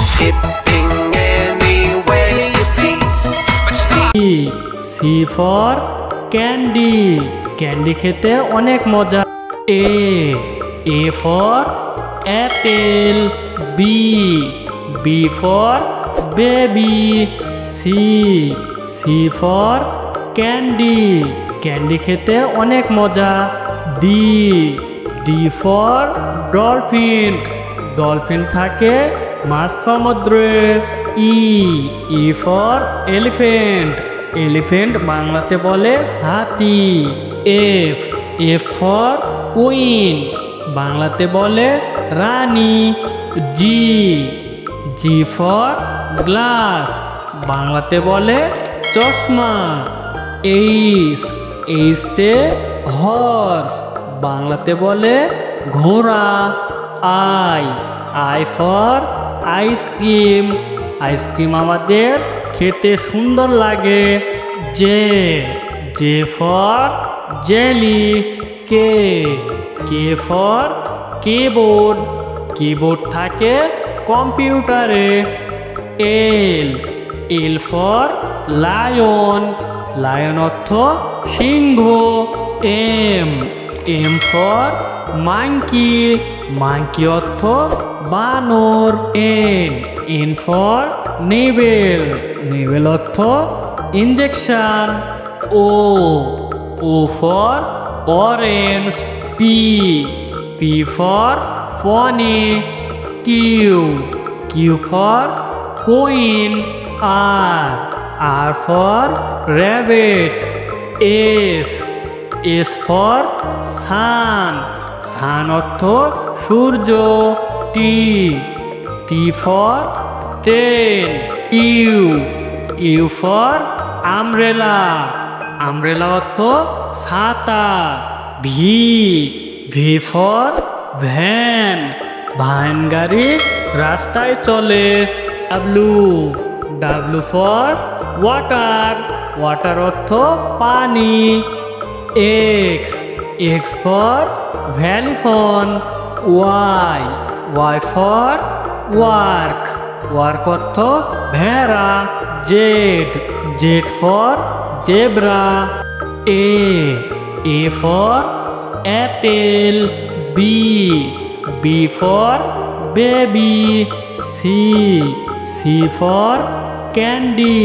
skipping any way you please. C for candy, candy খেতে অনেক মজা। A for apple, B for baby, C for candy, candy খেতে অনেক মজা। D for dolphin, dolphin থাকে মাঝ সমুদ্রে। E for elephant, এলিফ্যান্ট বাংলাতে বলে হাতি। F for queen, বাংলাতে বলে রানী। G for glass, বাংলাতে বলে চশমা। H তে হর্স, বাংলাতে বলে ঘোড়া। I for আইসক্রিম, আইসক্রিম আমাদের খেতে সুন্দর লাগে। J for jelly, K for keyboard, keyboard থাকে কম্পিউটারে। L for লায়ন, লায়ন অর্থ সিংহ। M for মাঙ্কি, মাঙ্কি অর্থ বানর। N for নেভেল, নেভেল অর্থ injection. O for orange, P for পনি। Q for queen. R for rabbit। S for সান, সান অর্থ সূর্য। T for train. U for umbrella, umbrella অর্থ ছাতা। V for van, van গাড়ি রাস্তায় চলে। W for water, water অর্থ পানি। X for ভ্যালিফোন। Y for work, work অর্থ ভেড়া। Z for zebra. A for Apple, B for baby, C for candy,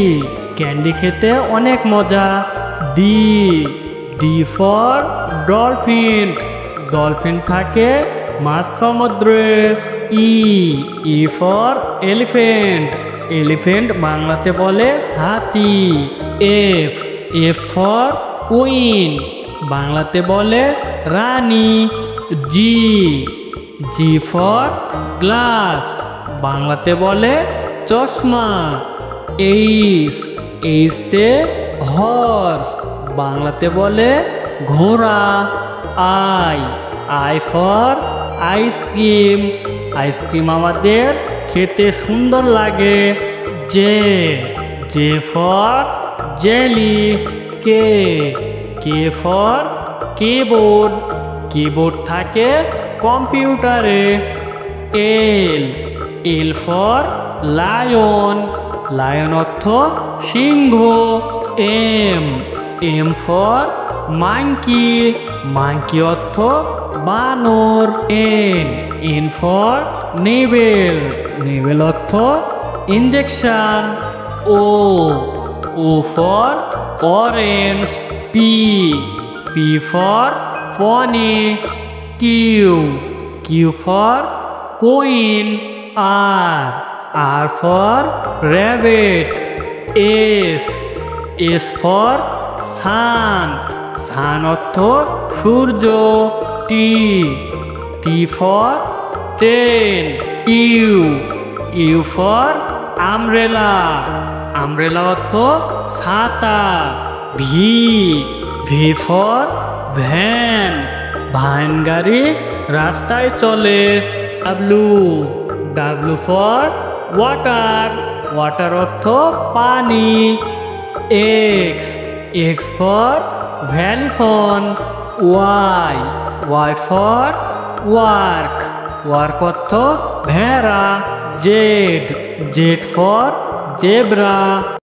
candy খেতে অনেক মজা। D for ডলফিন, ডলফিন থাকে মাঝ সমুদ্রে। E for এলিফ্যান্ট, এলিফ্যান্ট বাংলাতে বলে হাতি। F for কুইন, বাংলাতে বলে রানী। G for গ্লাস, বাংলাতে বলে চশমা। H তে হর্স, বাংলাতে বলে ঘোড়া। I for আইসক্রিম, আইসক্রিম আমাদের খেতে সুন্দর লাগে। J for jelly. K for keyboard, keyboard থাকে কম্পিউটারে। L for লায়ন, লায়ন অর্থ সিংহ। M for মাঙ্কি, মাঙ্কি অর্থ বানর। N for নেভেল, নেভেল অর্থ injection. O for orange. P for পনি। Q for queen. R for rabbit। S for সান, সান অর্থ সূর্য। T for train. U for umbrella, umbrella অর্থ ছাতা। V for van, van গাড়ি রাস্তায় চলে। W for water, water অর্থ পানি। X for ভ্যালিফোন। Y for work, work অর্থ ভেড়া। Z. Z for zebra.